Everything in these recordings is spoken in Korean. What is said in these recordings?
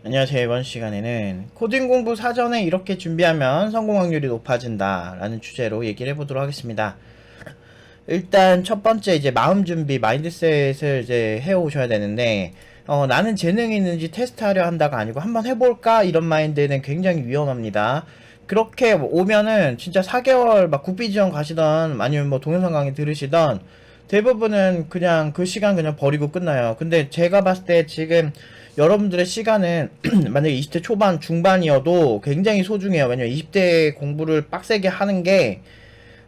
안녕하세요. 이번 시간에는 코딩 공부 사전에 이렇게 준비하면 성공 확률이 높아진다 라는 주제로 얘기를 해보도록 하겠습니다. 일단 첫 번째 이제 마음 준비, 마인드셋을 이제 해오셔야 되는데 나는 재능이 있는지 테스트하려 한다가 아니고 한번 해볼까 이런 마인드는 굉장히 위험합니다. 그렇게 오면은 진짜 4개월 막 국비 지원 가시던 아니면 뭐 동영상 강의 들으시던 대부분은 그냥 그 시간 그냥 버리고 끝나요. 근데 제가 봤을 때 지금 여러분들의 시간은 만약에 20대 초반 중반이어도 굉장히 소중해요. 왜냐면 20대 공부를 빡세게 하는 게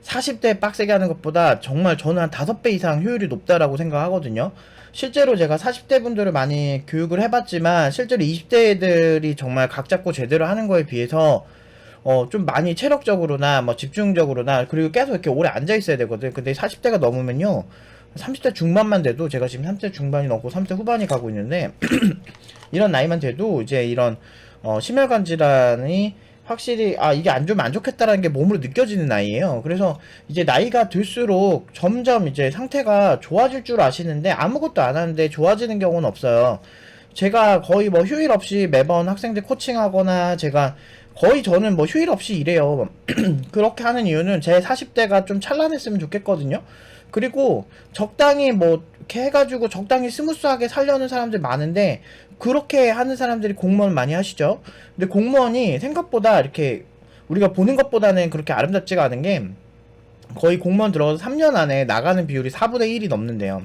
40대 빡세게 하는 것보다 정말 저는 한 5배 이상 효율이 높다라고 생각하거든요. 실제로 제가 40대 분들을 많이 교육을 해봤지만 실제로 20대 애들이 정말 각 잡고 제대로 하는 거에 비해서 좀 많이 체력적으로나 뭐 집중적으로나 그리고 계속 이렇게 오래 앉아 있어야 되거든. 근데 40대가 넘으면요. 30대 중반만 돼도 제가 지금 30대 중반이 넘고 30대 후반이 가고 있는데 이런 나이만 돼도 이제 이런 심혈관 질환이 확실히 이게 안 좋으면 안 좋겠다라는 게 몸으로 느껴지는 나이예요. 그래서 이제 나이가 들수록 점점 이제 상태가 좋아질 줄 아시는데 아무것도 안 하는데 좋아지는 경우는 없어요. 제가 거의 뭐 휴일 없이 매번 학생들 코칭하거나 제가 거의 저는 뭐 휴일 없이 일해요. 그렇게 하는 이유는 제 40대가 좀 찬란했으면 좋겠거든요. 그리고 적당히 뭐 이렇게 해가지고 적당히 스무스하게 살려는 사람들 많은데 그렇게 하는 사람들이 공무원 많이 하시죠. 근데 공무원이 생각보다 이렇게 우리가 보는 것보다는 그렇게 아름답지가 않은 게 거의 공무원 들어가서 3년 안에 나가는 비율이 4분의 1이 넘는데요.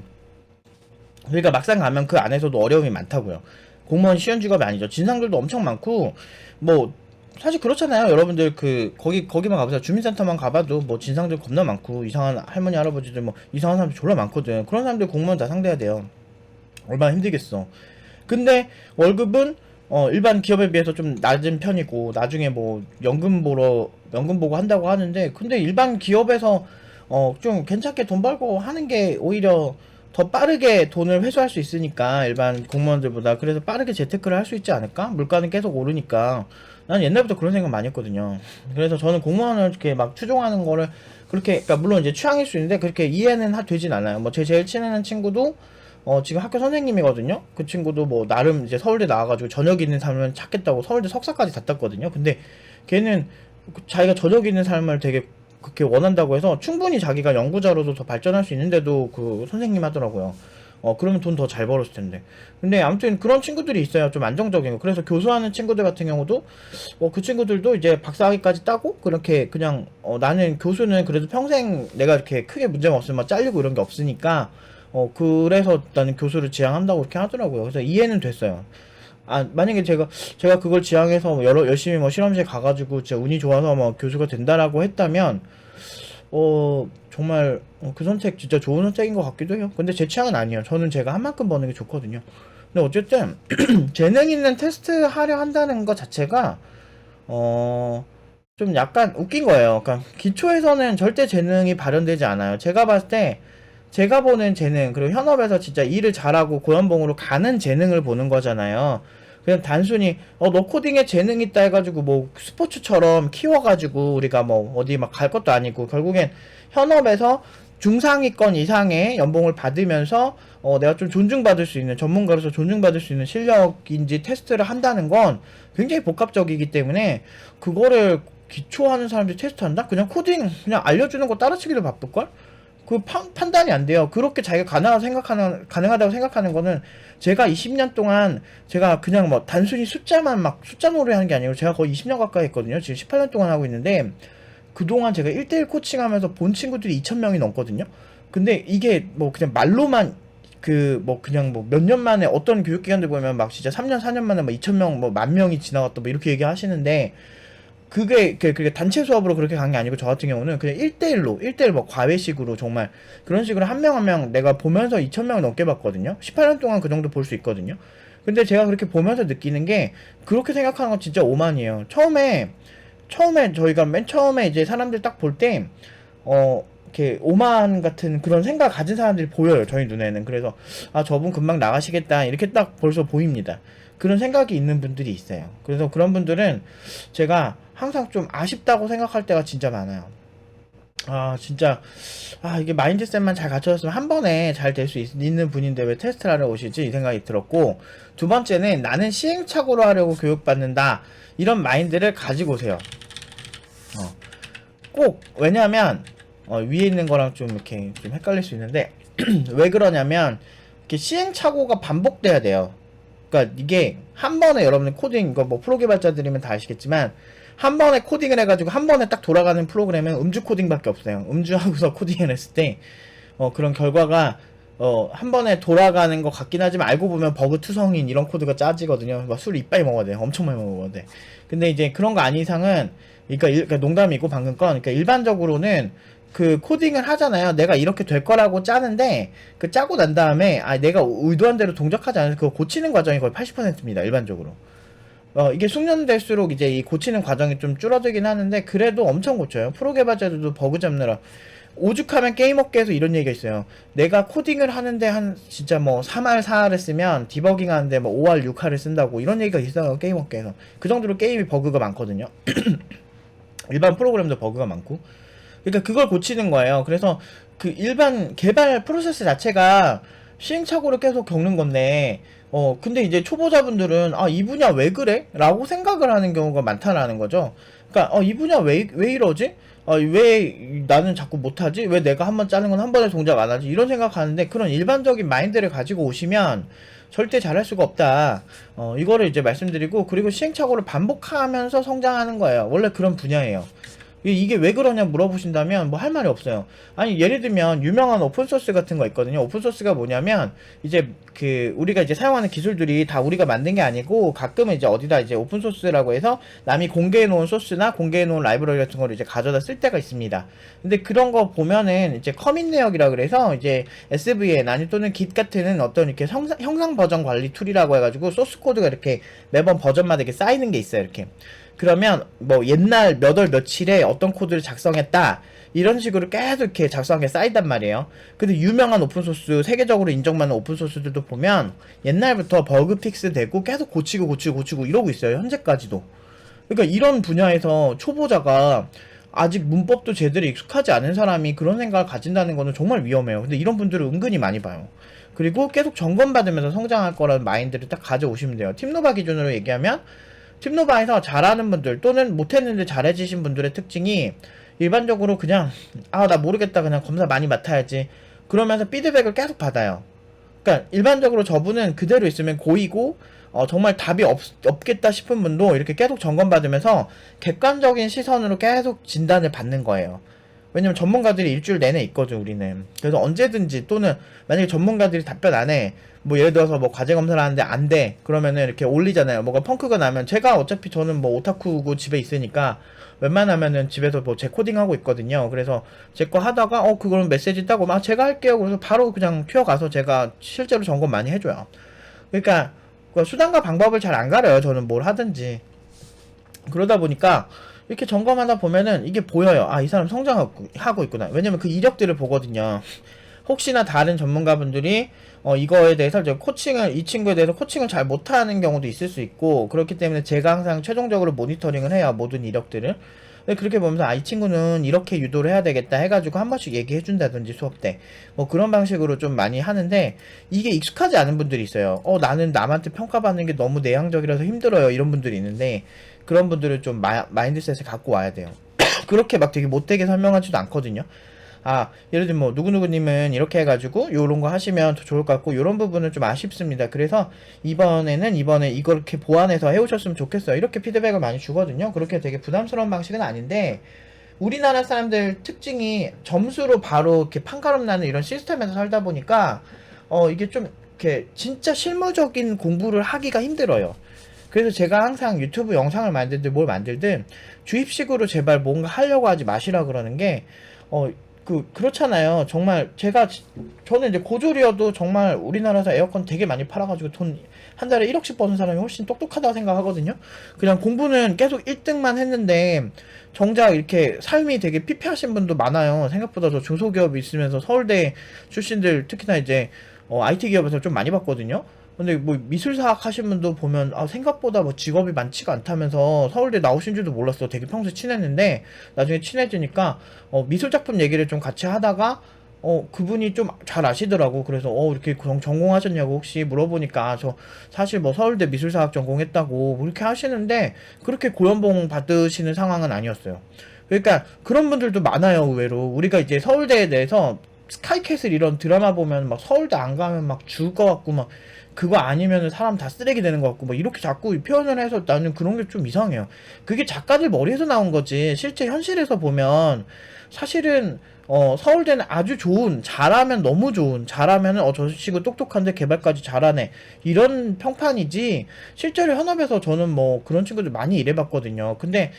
그러니까 막상 가면 그 안에서도 어려움이 많다고요. 공무원 쉬운 직업이 아니죠. 진상들도 엄청 많고 뭐 사실 그렇잖아요. 여러분들 거기만 가보세요. 주민센터만 가봐도 뭐 진상들 겁나 많고 이상한 할머니 할아버지들 뭐 이상한 사람들 졸라 많거든. 그런 사람들 공무원 다 상대해야 돼요. 얼마나 힘들겠어. 근데 월급은 일반 기업에 비해서 좀 낮은 편이고 나중에 뭐 연금 보고 한다고 하는데 근데 일반 기업에서 좀 괜찮게 돈 벌고 하는 게 오히려 더 빠르게 돈을 회수할 수 있으니까 일반 공무원들보다 그래서 빠르게 재테크를 할 수 있지 않을까? 물가는 계속 오르니까 난 옛날부터 그런 생각 많이 했거든요. 그래서 저는 공무원을 이렇게 막 추종하는 거를 그렇게 그러니까 물론 이제 취향일 수 있는데 그렇게 이해는 되진 않아요. 뭐 제 제일 친한 친구도 지금 학교 선생님이거든요. 그 친구도 뭐 나름 이제 서울대 나와가지고 저녁 있는 삶을 찾겠다고 서울대 석사까지 다 땄거든요. 근데 걔는 자기가 저녁 있는 삶을 되게 그렇게 원한다고 해서 충분히 자기가 연구자로도 더 발전할 수 있는데도 그 선생님 하더라고요. 그러면 돈 더 잘 벌었을 텐데. 근데 아무튼 그런 친구들이 있어요. 좀 안정적인 거. 그래서 교수하는 친구들 같은 경우도, 그 친구들도 이제 박사학위까지 따고, 그렇게 그냥, 나는 교수는 그래도 평생 내가 이렇게 크게 문제가 없으면 막 잘리고 이런 게 없으니까, 그래서 나는 교수를 지향한다고 그렇게 하더라고요. 그래서 이해는 됐어요. 만약에 제가 그걸 지향해서 뭐 열심히 뭐 실험실 가가지고 진짜 운이 좋아서 뭐 교수가 된다라고 했다면, 정말, 그 선택 진짜 좋은 선택인 것 같기도 해요. 근데 제 취향은 아니에요. 저는 제가 한 만큼 버는 게 좋거든요. 근데 어쨌든, 재능 있는 테스트 하려 한다는 것 자체가, 어, 좀 약간 웃긴 거예요. 그러니까 기초에서는 절대 재능이 발현되지 않아요. 제가 봤을 때 제가 보는 재능 그리고 현업에서 진짜 일을 잘하고 고연봉으로 가는 재능을 보는 거잖아요. 그냥 단순히 너 코딩에 재능 있다 해가지고 뭐 스포츠처럼 키워가지고 우리가 뭐 어디 막 갈 것도 아니고 결국엔 현업에서 중상위권 이상의 연봉을 받으면서 내가 좀 존중받을 수 있는 전문가로서 존중받을 수 있는 실력인지 테스트를 한다는 건 굉장히 복합적이기 때문에 그거를 기초하는 사람들이 테스트한다? 그냥 코딩 그냥 알려주는 거 따라치기도 바쁠걸? 그 판단이 안 돼요. 그렇게 자기가 가능하다고 생각하는 거는 제가 20년 동안 제가 그냥 뭐 단순히 숫자만 막 숫자 놀이 하는 게 아니고 제가 거의 20년 가까이 했거든요. 지금 18년 동안 하고 있는데 그동안 제가 1대1 코칭하면서 본 친구들이 2,000명이 넘거든요. 근데 이게 뭐 그냥 말로만 뭐 그냥 뭐 몇 년 만에 어떤 교육기관들 보면 막 진짜 3년 4년 만에 막 2,000명 뭐 10,000명이 지나갔다 뭐 이렇게 얘기하시는데 그게 단체 수업으로 그렇게 간 게 아니고 저 같은 경우는 그냥 1대1로 뭐 과외식으로 정말 그런 식으로 한 명 한 명 내가 보면서 2,000명을 넘게 봤거든요. 18년 동안 그 정도 볼 수 있거든요. 근데 제가 그렇게 보면서 느끼는 게 그렇게 생각하는 건 진짜 오만이에요. 처음에 저희가 맨 처음에 이제 사람들 딱 볼 때 이렇게 오만 같은 그런 생각 가진 사람들이 보여요. 저희 눈에는. 그래서 저분 금방 나가시겠다 이렇게 딱 벌써 보입니다. 그런 생각이 있는 분들이 있어요. 그래서 그런 분들은 제가 항상 좀 아쉽다고 생각할 때가 진짜 많아요. 진짜, 이게 마인드셋만 잘 갖춰졌으면 한 번에 잘 될 수 있는 분인데 왜 테스트를 하러 오시지? 이 생각이 들었고, 두 번째는 나는 시행착오로 하려고 교육받는다. 이런 마인드를 가지고 오세요. 꼭, 왜냐면, 위에 있는 거랑 좀 이렇게 좀 헷갈릴 수 있는데, 왜 그러냐면, 이렇게 시행착오가 반복돼야 돼요. 그러니까 이게 한 번에 여러분들 코딩, 이거 뭐 프로 개발자들이면 다 아시겠지만, 한 번에 코딩을 해가지고 한 번에 딱 돌아가는 프로그램은 음주 코딩밖에 없어요. 음주하고서 코딩을 했을 때, 그런 결과가, 한 번에 돌아가는 것 같긴 하지만 알고 보면 버그 투성인 이런 코드가 짜지거든요. 막 술 이빨 먹어야 돼. 엄청 많이 먹어야 돼. 근데 이제 그런 거 아닌 이상은, 그러니까 농담이고 방금 건, 그러니까 일반적으로는 그 코딩을 하잖아요. 내가 이렇게 될 거라고 짜는데, 그 짜고 난 다음에, 내가 의도한 대로 동작하지 않아서 그거 고치는 과정이 거의 80%입니다. 일반적으로. 이게 숙련될수록 이제 이 고치는 과정이 좀 줄어들긴 하는데, 그래도 엄청 고쳐요. 프로 개발자들도 버그 잡느라. 오죽하면 게임 업계에서 이런 얘기가 있어요. 내가 코딩을 하는데 한 진짜 뭐 3할 4할을 쓰면 디버깅 하는데 뭐 5할 6할을 쓴다고 이런 얘기가 있어요. 게임 업계에서. 그 정도로 게임이 버그가 많거든요. 일반 프로그램도 버그가 많고. 그러니까 그걸 고치는 거예요. 그래서 그 일반 개발 프로세스 자체가 시행착오를 계속 겪는 건데, 근데 이제 초보자분들은, 이 분야 왜 그래? 라고 생각을 하는 경우가 많다라는 거죠. 그러니까, 이 분야 왜 이러지? 왜 나는 자꾸 못하지? 왜 내가 한번 짜는 건 한 번에 동작 안 하지? 이런 생각하는데, 그런 일반적인 마인드를 가지고 오시면 절대 잘할 수가 없다. 이거를 이제 말씀드리고, 그리고 시행착오를 반복하면서 성장하는 거예요. 원래 그런 분야예요. 이게 왜 그러냐 물어보신다면 뭐 할 말이 없어요. 아니 예를 들면 유명한 오픈소스 같은 거 있거든요. 오픈소스가 뭐냐면 이제 그 우리가 이제 사용하는 기술들이 다 우리가 만든 게 아니고 가끔은 이제 어디다 이제 오픈소스라고 해서 남이 공개해 놓은 소스나 공개해 놓은 라이브러리 같은 거를 이제 가져다 쓸 때가 있습니다. 근데 그런 거 보면은 이제 커밋 내역이라 그래서 이제 SVN 아니 또는 Git 같은 어떤 이렇게 형상 버전 관리 툴이라고 해가지고 소스 코드가 이렇게 매번 버전마다 이렇게 쌓이는 게 있어요. 이렇게. 그러면 뭐 옛날 몇 월 며칠에 어떤 코드를 작성했다 이런 식으로 계속 이렇게 작성한 게 쌓인단 말이에요. 근데 유명한 오픈소스 세계적으로 인정받는 오픈소스들도 보면 옛날부터 버그 픽스 되고 계속 고치고 이러고 있어요. 현재까지도. 그러니까 이런 분야에서 초보자가 아직 문법도 제대로 익숙하지 않은 사람이 그런 생각을 가진다는 거는 정말 위험해요. 근데 이런 분들을 은근히 많이 봐요. 그리고 계속 점검받으면서 성장할 거라는 마인드를 딱 가져오시면 돼요. 팀노바 기준으로 얘기하면 팀노바에서 잘하는 분들 또는 못했는데 잘해지신 분들의 특징이 일반적으로 그냥 나 모르겠다 그냥 검사 많이 맡아야지 그러면서 피드백을 계속 받아요. 그러니까 일반적으로 저분은 그대로 있으면 고이고 정말 답이 없겠다 싶은 분도 이렇게 계속 점검받으면서 객관적인 시선으로 계속 진단을 받는 거예요. 왜냐면 전문가들이 일주일 내내 있거든 우리는. 그래서 언제든지 또는 만약에 전문가들이 답변 안 해. 뭐 예를 들어서 뭐 과제 검사를 하는데 안 돼. 그러면은 이렇게 올리잖아요. 뭐가 펑크가 나면 제가 어차피 저는 뭐 오타쿠고 집에 있으니까 웬만하면은 집에서 뭐 제 코딩하고 있거든요. 그래서 제 거 하다가 그거는 메시지 따고 막 제가 할게요. 그래서 바로 그냥 튀어가서 제가 실제로 점검 많이 해줘요. 그러니까 그 수단과 방법을 잘 안 가려요. 저는 뭘 하든지. 그러다 보니까 이렇게 점검하다 보면은 이게 보여요. 이 사람 성장하고 있구나. 왜냐면 그 이력들을 보거든요. 혹시나 다른 전문가분들이 이거에 대해서 이 친구에 대해서 코칭을 잘 못하는 경우도 있을 수 있고, 그렇기 때문에 제가 항상 최종적으로 모니터링을 해요. 모든 이력들을. 그렇게 보면서 이 친구는 이렇게 유도를 해야 되겠다 해가지고 한 번씩 얘기해 준다든지 수업 때 뭐 그런 방식으로 좀 많이 하는데, 이게 익숙하지 않은 분들이 있어요. 나는 남한테 평가받는 게 너무 내향적이라서 힘들어요 이런 분들이 있는데, 그런 분들은 좀 마인드셋을 갖고 와야 돼요. 그렇게 막 되게 못되게 설명하지도 않거든요. 예를 들면 뭐 누구누구님은 이렇게 해가지고 요런 거 하시면 더 좋을 것 같고 요런 부분은 좀 아쉽습니다. 그래서 이번에 이걸 이렇게 보완해서 해오셨으면 좋겠어요. 이렇게 피드백을 많이 주거든요. 그렇게 되게 부담스러운 방식은 아닌데, 우리나라 사람들 특징이 점수로 바로 이렇게 판가름 나는 이런 시스템에서 살다 보니까 이게 좀 이렇게 진짜 실무적인 공부를 하기가 힘들어요. 그래서 제가 항상 유튜브 영상을 만들든 뭘 만들든 주입식으로 제발 뭔가 하려고 하지 마시라 그러는 게, 그렇잖아요. 정말 저는 이제 고졸이어도 정말 우리나라에서 에어컨 되게 많이 팔아가지고 돈 한 달에 1억씩 버는 사람이 훨씬 똑똑하다고 생각하거든요. 그냥 공부는 계속 1등만 했는데 정작 이렇게 삶이 되게 피폐하신 분도 많아요. 생각보다 저 중소기업이 있으면서 서울대 출신들 특히나 이제 IT 기업에서 좀 많이 봤거든요. 근데 뭐 미술사학 하신 분도 보면 아 생각보다 뭐 직업이 많지가 않다면서 서울대 나오신 줄도 몰랐어. 되게 평소에 친했는데 나중에 친해지니까 미술 작품 얘기를 좀 같이 하다가 그분이 좀 잘 아시더라고. 그래서 이렇게 전공하셨냐고 혹시 물어보니까 저 사실 뭐 서울대 미술사학 전공했다고 뭐 이렇게 하시는데 그렇게 고연봉 받으시는 상황은 아니었어요. 그러니까 그런 분들도 많아요, 의외로. 우리가 이제 서울대에 대해서 스카이캐슬 이런 드라마 보면 막 서울대 안 가면 막 죽을 것 같고 막 그거 아니면은 사람 다 쓰레기 되는 것 같고 막 이렇게 자꾸 표현을 해서 나는 그런 게 좀 이상해요. 그게 작가들 머리에서 나온 거지. 실제 현실에서 보면 사실은 서울대는 아주 좋은, 잘하면 너무 좋은, 잘하면은 저 친구 똑똑한데 개발까지 잘하네 이런 평판이지. 실제로 현업에서 저는 뭐 그런 친구들 많이 일해봤거든요. 근데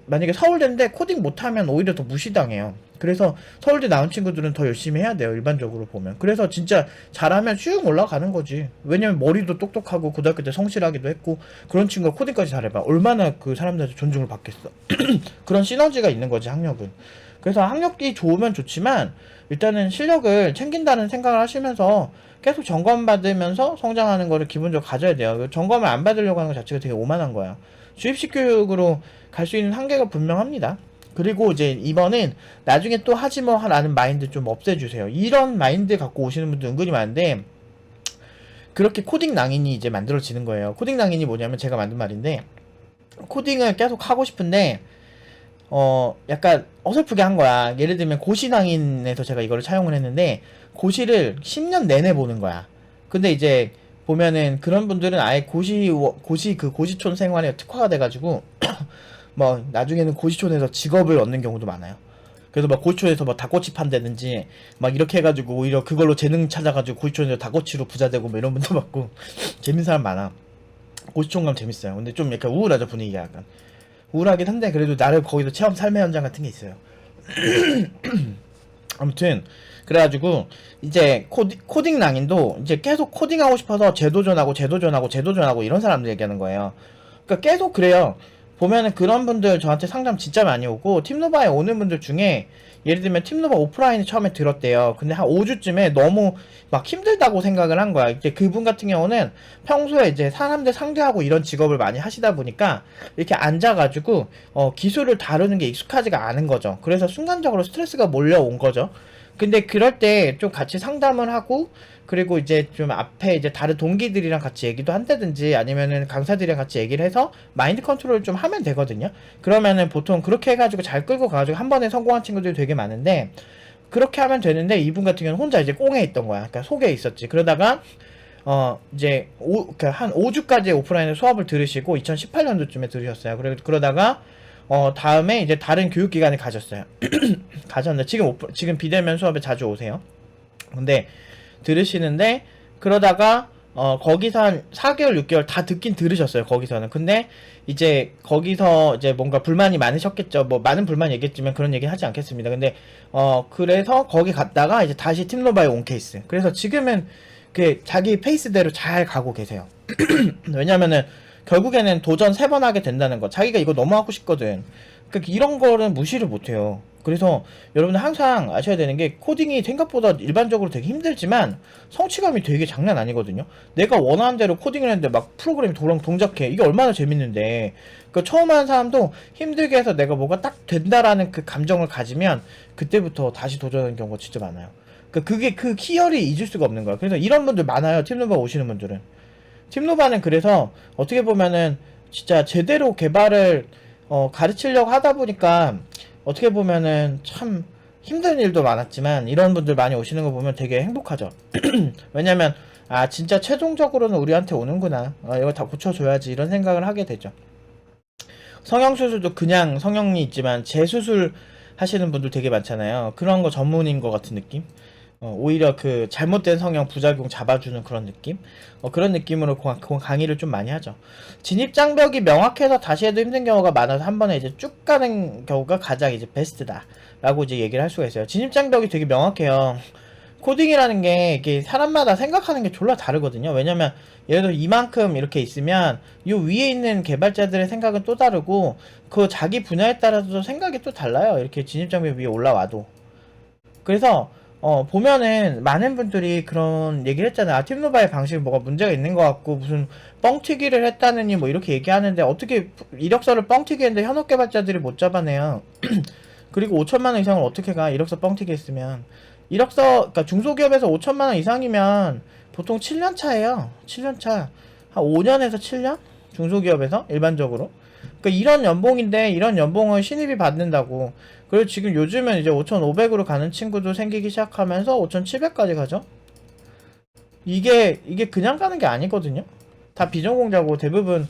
만약에 서울대인데 코딩 못하면 오히려 더 무시당해요. 그래서 서울대 나온 친구들은 더 열심히 해야 돼요, 일반적으로 보면. 그래서 진짜 잘하면 쭉 올라가는 거지. 왜냐면 머리도 똑똑하고 고등학교 때 성실하기도 했고 그런 친구가 코딩까지 잘해봐. 얼마나 그 사람들한테 존중을 받겠어. 그런 시너지가 있는 거지, 학력은. 그래서 학력이 좋으면 좋지만 일단은 실력을 챙긴다는 생각을 하시면서 계속 점검받으면서 성장하는 거를 기본적으로 가져야 돼요. 점검을 안 받으려고 하는 것 자체가 되게 오만한 거야. 주입식 교육으로 갈 수 있는 한계가 분명합니다. 그리고 이제 이번은 나중에 또 하지 뭐 라는 마인드 좀 없애주세요. 이런 마인드 갖고 오시는 분들 은근히 많은데 그렇게 코딩 낭인이 이제 만들어지는 거예요. 코딩 낭인이 뭐냐면 제가 만든 말인데 코딩을 계속 하고 싶은데 약간 어설프게 한 거야. 예를 들면 고시낭인에서 제가 이거를 차용을 했는데 고시를 10년 내내 보는 거야. 근데 이제 보면은 그런 분들은 아예 고시촌 생활에 특화가 돼가지고 뭐 나중에는 고시촌에서 직업을 얻는 경우도 많아요. 그래서 막 고시촌에서 뭐 닭꼬치 판다든지 막 이렇게 해가지고 오히려 그걸로 재능 찾아가지고 고시촌에서 닭꼬치로 부자 되고 뭐 이런 분도 많고 재밌는 사람 많아. 고시촌 가면 재밌어요. 근데 좀 약간 우울하죠, 분위기가. 약간 우울하긴 한데 그래도 나름 거기서 체험 삶의 현장 같은 게 있어요. 아무튼 그래가지고 이제 코딩 낭인도 이제 계속 코딩하고 싶어서 재도전하고 이런 사람들 얘기하는 거예요. 그러니까 계속 그래요. 보면은 그런 분들 저한테 상담 진짜 많이 오고 팀노바에 오는 분들 중에 예를 들면 팀노바 오프라인에 처음에 들었대요. 근데 한 5주쯤에 너무 막 힘들다고 생각을 한 거야. 이제 그분 같은 경우는 평소에 이제 사람들 상대하고 이런 직업을 많이 하시다 보니까 이렇게 앉아가지고 기술을 다루는 게 익숙하지가 않은 거죠. 그래서 순간적으로 스트레스가 몰려온 거죠. 근데 그럴 때 좀 같이 상담을 하고 그리고 이제 좀 앞에 이제 다른 동기들이랑 같이 얘기도 한다든지 아니면은 강사들이랑 같이 얘기를 해서 마인드 컨트롤을 좀 하면 되거든요. 그러면은 보통 그렇게 해가지고 잘 끌고 가가지고 한 번에 성공한 친구들이 되게 많은데 그렇게 하면 되는데 이분 같은 경우는 혼자 이제 꽁에 있던 거야. 그러니까 속에 있었지. 그러다가 이제 그러니까 한 5주까지 오프라인에 수업을 들으시고 2018년도쯤에 들으셨어요. 그러다가 다음에 이제 다른 교육기관에 가셨어요. 가셨는데 지금 비대면 수업에 자주 오세요. 근데 들으시는데 그러다가 거기서 한 4개월 6개월 다 듣긴 들으셨어요. 거기서는. 근데 이제 거기서 이제 뭔가 불만이 많으셨겠죠. 뭐 많은 불만 얘기했지만 그런 얘기 하지 않겠습니다. 근데 그래서 거기 갔다가 이제 다시 팀노바에 온 케이스. 그래서 지금은 그 자기 페이스대로 잘 가고 계세요. 왜냐면은 결국에는 도전 3번 하게 된다는 거. 자기가 이거 너무 하고 싶거든. 그러니까 이런 거는 무시를 못해요. 그래서 여러분들 항상 아셔야 되는 게 코딩이 생각보다 일반적으로 되게 힘들지만 성취감이 되게 장난 아니거든요. 내가 원하는 대로 코딩을 했는데 막 프로그램이 동작해. 이게 얼마나 재밌는데. 그 처음 하는 사람도 힘들게 해서 내가 뭐가 딱 된다라는 그 감정을 가지면 그때부터 다시 도전하는 경우가 진짜 많아요. 그게 그 희열이 잊을 수가 없는 거야. 그래서 이런 분들 많아요. 팀노바 오시는 분들은. 팀노바는 그래서 어떻게 보면은 진짜 제대로 개발을 가르치려고 하다 보니까 어떻게 보면은 참 힘든 일도 많았지만 이런 분들 많이 오시는 거 보면 되게 행복하죠. 왜냐면 진짜 최종적으로는 우리한테 오는구나. 이거 다 고쳐줘야지 이런 생각을 하게 되죠. 성형수술도 그냥 성형이 있지만 재수술 하시는 분들 되게 많잖아요. 그런 거 전문인 것 같은 느낌? 오히려 그 잘못된 성형 부작용 잡아주는 그런 느낌? 그런 느낌으로 강의를 좀 많이 하죠. 진입장벽이 명확해서 다시 해도 힘든 경우가 많아서 한 번에 이제 쭉 가는 경우가 가장 이제 베스트다. 라고 이제 얘기를 할 수가 있어요. 진입장벽이 되게 명확해요. 코딩이라는 게 이게 사람마다 생각하는 게 졸라 다르거든요. 왜냐면 예를 들어 이만큼 이렇게 있으면 이 위에 있는 개발자들의 생각은 또 다르고 그 자기 분야에 따라서 생각이 또 달라요. 이렇게 진입장벽 위에 올라와도. 그래서 보면은 많은 분들이 그런 얘기를 했잖아요. 아, 팀노바의 방식이 뭐가 문제가 있는 것 같고 무슨 뻥튀기를 했다느니 뭐 이렇게 얘기하는데 어떻게 이력서를 뻥튀기 했는데 현업 개발자들이 못 잡아내요. 그리고 5천만 원 이상을 어떻게 가? 이력서 뻥튀기 했으면. 그러니까 중소기업에서 5천만 원 이상이면 보통 7년 차예요. 7년 차. 한 5년에서 7년? 중소기업에서 일반적으로. 그러니까 이런 연봉인데 이런 연봉을 신입이 받는다고. 그리고 지금 요즘은 이제 5,500으로 가는 친구도 생기기 시작하면서 5,700까지 가죠. 이게 그냥 가는 게 아니거든요. 다 비전공자고 대부분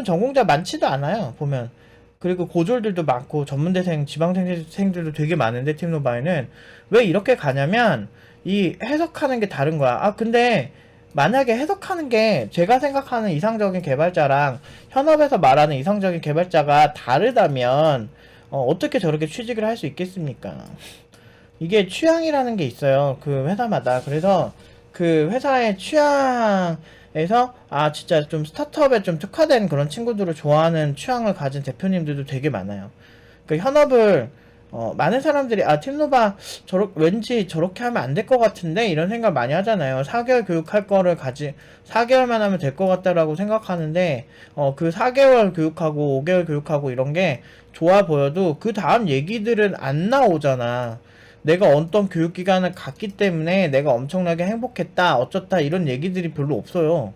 전공자 많지도 않아요. 보면. 그리고 고졸들도 많고 전문대생, 지방생들도 되게 많은데 팀노바에는 왜 이렇게 가냐면 이 해석하는 게 다른 거야. 아, 근데 만약에 해석하는 게 제가 생각하는 이상적인 개발자랑 현업에서 말하는 이상적인 개발자가 다르다면 어떻게 저렇게 취직을 할 수 있겠습니까? 이게 취향이라는 게 있어요. 그 회사마다. 그래서 그 회사의 취향에서 아, 진짜 좀 스타트업에 좀 특화된 그런 친구들을 좋아하는 취향을 가진 대표님들도 되게 많아요. 그 현업을 많은 사람들이 아, 팀노바 왠지 저렇게 하면 안 될 것 같은데 이런 생각 많이 하잖아요. 4개월 교육할 거를 4개월만 하면 될 것 같다라고 생각하는데 그 4개월 교육하고 5개월 교육하고 이런 게 좋아 보여도 그 다음 얘기들은 안 나오잖아. 내가 어떤 교육기관을 갔기 때문에 내가 엄청나게 행복했다, 어쩌다 이런 얘기들이 별로 없어요.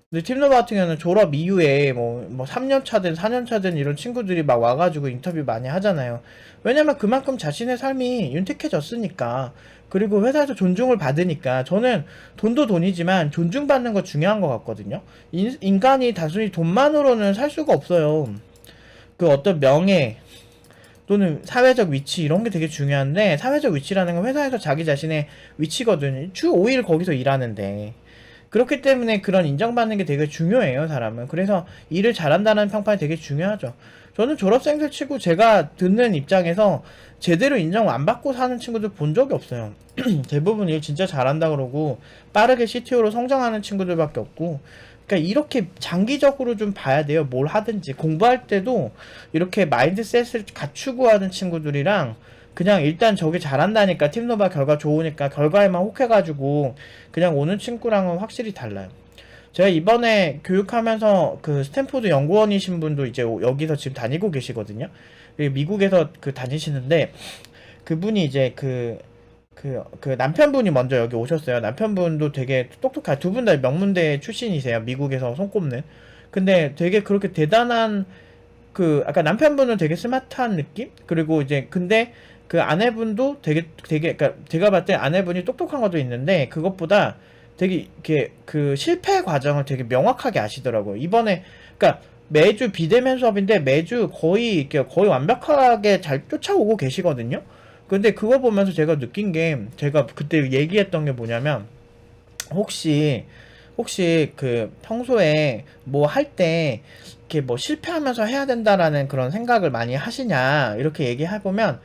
근데 팀노바 같은 경우는 졸업 이후에 뭐 3년 차든 4년 차든 이런 친구들이 막 와가지고 인터뷰 많이 하잖아요. 왜냐면 그만큼 자신의 삶이 윤택해졌으니까. 그리고 회사에서 존중을 받으니까. 저는 돈도 돈이지만 존중받는 거 중요한 것 같거든요. 인간이 단순히 돈만으로는 살 수가 없어요. 그 어떤 명예, 또는 사회적 위치 이런 게 되게 중요한데 사회적 위치라는 건 회사에서 자기 자신의 위치거든. 주 5일 거기서 일하는데. 그렇기 때문에 그런 인정받는 게 되게 중요해요, 사람은. 그래서 일을 잘한다는 평판이 되게 중요하죠. 저는 졸업생들 치고 제가 듣는 입장에서 제대로 인정 안 받고 사는 친구들 본 적이 없어요. 대부분 일 진짜 잘한다 그러고 빠르게 CTO로 성장하는 친구들밖에 없고 그러니까 이렇게 장기적으로 좀 봐야 돼요. 뭘 하든지 공부할 때도 이렇게 마인드셋을 갖추고 하는 친구들이랑 그냥 일단 저게 잘한다니까 팀노바 결과 좋으니까 결과에만 혹해가지고 그냥 오는 친구랑은 확실히 달라요. 제가 이번에 교육하면서 그 스탠포드 연구원이신 분도 이제 여기서 지금 다니고 계시거든요. 미국에서 그 다니시는데 그분이 이제 그 남편분이 먼저 여기 오셨어요. 남편분도 되게 똑똑한 두 분 다 명문대 출신이세요. 미국에서 손꼽는. 근데 되게 그렇게 대단한 아까 남편분은 되게 스마트한 느낌? 그리고 이제 근데 그 아내분도 그러니까 제가 봤을 때 아내분이 똑똑한 것도 있는데 그것보다 되게 이렇게 그 실패 과정을 되게 명확하게 아시더라고요. 이번에 그러니까 매주 비대면 수업인데 매주 거의 완벽하게 잘 쫓아오고 계시거든요. 근데 그거 보면서 제가 느낀 게 제가 그때 얘기했던 게 뭐냐면 혹시 그 평소에 뭐 할 때 이렇게 뭐 실패하면서 해야 된다라는 그런 생각을 많이 하시냐 이렇게 얘기해보면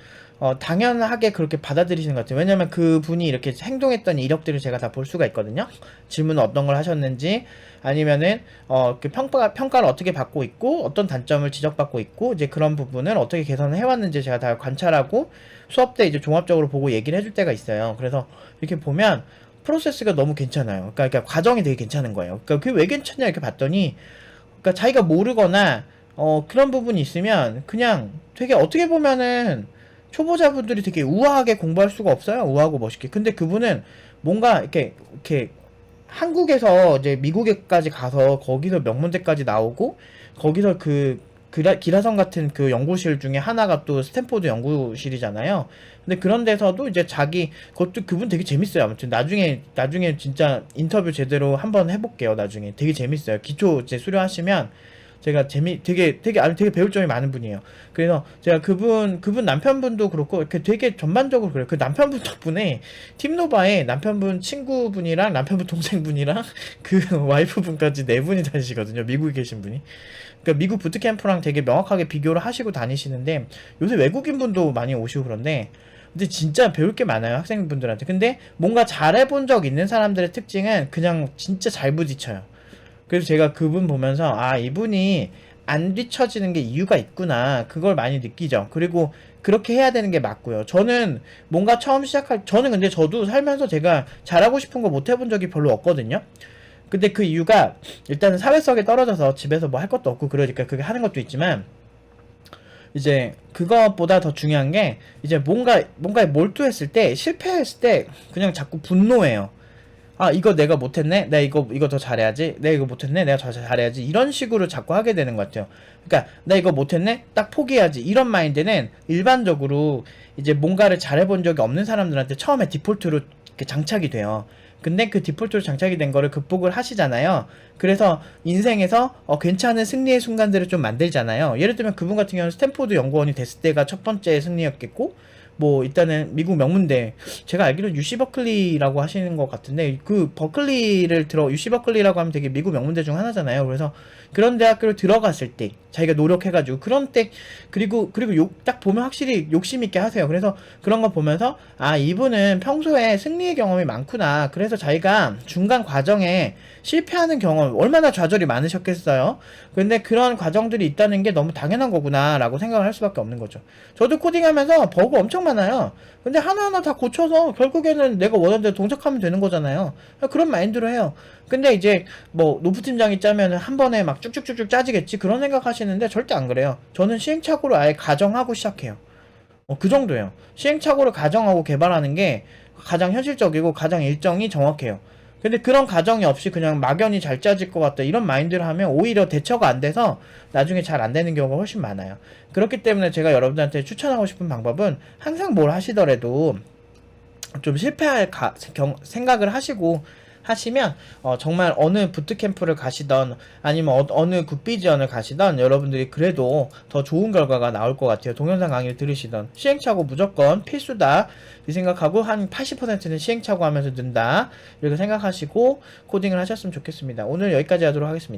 당연하게 그렇게 받아들이시는 것 같아요. 왜냐면 그 분이 이렇게 행동했던 이력들을 제가 다 볼 수가 있거든요. 질문은 어떤 걸 하셨는지 아니면은 그 평가를 어떻게 받고 있고 어떤 단점을 지적받고 있고 이제 그런 부분을 어떻게 개선을 해왔는지 제가 다 관찰하고 수업 때 이제 종합적으로 보고 얘기를 해줄 때가 있어요. 그래서 이렇게 보면 프로세스가 너무 괜찮아요. 그러니까 과정이 되게 괜찮은 거예요. 그러니까 그게 왜 괜찮냐 이렇게 봤더니 그러니까 자기가 모르거나 그런 부분이 있으면 그냥 되게 어떻게 보면은 초보자분들이 되게 우아하게 공부할 수가 없어요. 우아하고 멋있게. 근데 그분은 뭔가 이렇게 한국에서 이제 미국에까지 가서 거기서 명문대까지 나오고 거기서 기라성 같은 그 연구실 중에 하나가 또 스탠포드 연구실이잖아요. 근데 그런 데서도 이제 그것도 그분 되게 재밌어요. 아무튼 나중에 진짜 인터뷰 제대로 한번 해볼게요. 나중에 되게 재밌어요. 기초 이제 수료하시면 제가 되게 배울 점이 많은 분이에요. 그래서 제가 그분 남편분도 그렇고 이렇게 되게 전반적으로 그래요. 그 남편분 덕분에 팀노바에 남편분 친구분이랑 남편분 동생분이랑 그 와이프분까지 네 분이 다니시거든요. 미국에 계신 분이. 그러니까 미국 부트캠프랑 되게 명확하게 비교를 하시고 다니시는데 요새 외국인분도 많이 오시고 그런데 근데 진짜 배울 게 많아요. 학생분들한테. 근데 뭔가 잘해본 적 있는 사람들의 특징은 그냥 진짜 잘 부딪혀요. 그래서 제가 그분 보면서 아, 이분이 안 뒤처지는 게 이유가 있구나. 그걸 많이 느끼죠. 그리고 그렇게 해야 되는 게 맞고요. 저는 뭔가 저는 근데 저도 살면서 제가 잘하고 싶은 거 못 해본 적이 별로 없거든요. 근데 그 이유가 일단은 사회성에 떨어져서 집에서 뭐 할 것도 없고 그러니까 그게 하는 것도 있지만 이제 그것보다 더 중요한 게 이제 뭔가에 몰두했을 때 실패했을 때 그냥 자꾸 분노해요. 아, 이거 내가 못했네? 내가 이거 더 잘해야지? 내가 이거 못했네? 내가 더 잘해야지? 이런 식으로 자꾸 하게 되는 것 같아요. 그러니까, 나 이거 못했네? 딱 포기해야지. 이런 마인드는 일반적으로 이제 뭔가를 잘해본 적이 없는 사람들한테 처음에 디폴트로 이렇게 장착이 돼요. 근데 그 디폴트로 장착이 된 거를 극복을 하시잖아요. 그래서 인생에서 괜찮은 승리의 순간들을 좀 만들잖아요. 예를 들면 그분 같은 경우는 스탠포드 연구원이 됐을 때가 첫 번째 승리였겠고, 뭐 일단은 미국 명문대 제가 알기로는 UC 버클리라고 하시는 것 같은데 그 버클리를 UC 버클리라고 하면 되게 미국 명문대 중 하나잖아요. 그래서 그런 대학교를 들어갔을 때 자기가 노력해가지고 그런 때 그리고 딱 보면 확실히 욕심 있게 하세요. 그래서 그런 거 보면서 아, 이분은 평소에 승리의 경험이 많구나. 그래서 자기가 중간 과정에 실패하는 경험 얼마나 좌절이 많으셨겠어요. 근데 그런 과정들이 있다는 게 너무 당연한 거구나 라고 생각을 할 수밖에 없는 거죠. 저도 코딩하면서 버그 엄청 많아요. 근데 하나하나 다 고쳐서 결국에는 내가 원하는 대로 동작하면 되는 거잖아요. 그런 마인드로 해요. 근데 이제 뭐 노프 팀장이 짜면은 한 번에 막 쭉쭉쭉쭉 짜지겠지 그런 생각 하시는데 절대 안 그래요. 저는 시행착오를 아예 가정하고 시작해요. 그 정도예요. 시행착오를 가정하고 개발하는 게 가장 현실적이고 가장 일정이 정확해요. 근데 그런 가정이 없이 그냥 막연히 잘 짜질 것 같다 이런 마인드를 하면 오히려 대처가 안 돼서 나중에 잘 안 되는 경우가 훨씬 많아요. 그렇기 때문에 제가 여러분들한테 추천하고 싶은 방법은 항상 뭘 하시더라도 좀 실패할 생각을 하시고 하시면 정말 어느 부트캠프를 가시던 아니면 어느 국비 지원을 가시던 여러분들이 그래도 더 좋은 결과가 나올 것 같아요. 동영상 강의를 들으시던 시행착오 무조건 필수다 이 생각하고 한 80%는 시행착오 하면서 는다 이렇게 생각하시고 코딩을 하셨으면 좋겠습니다. 오늘 여기까지 하도록 하겠습니다.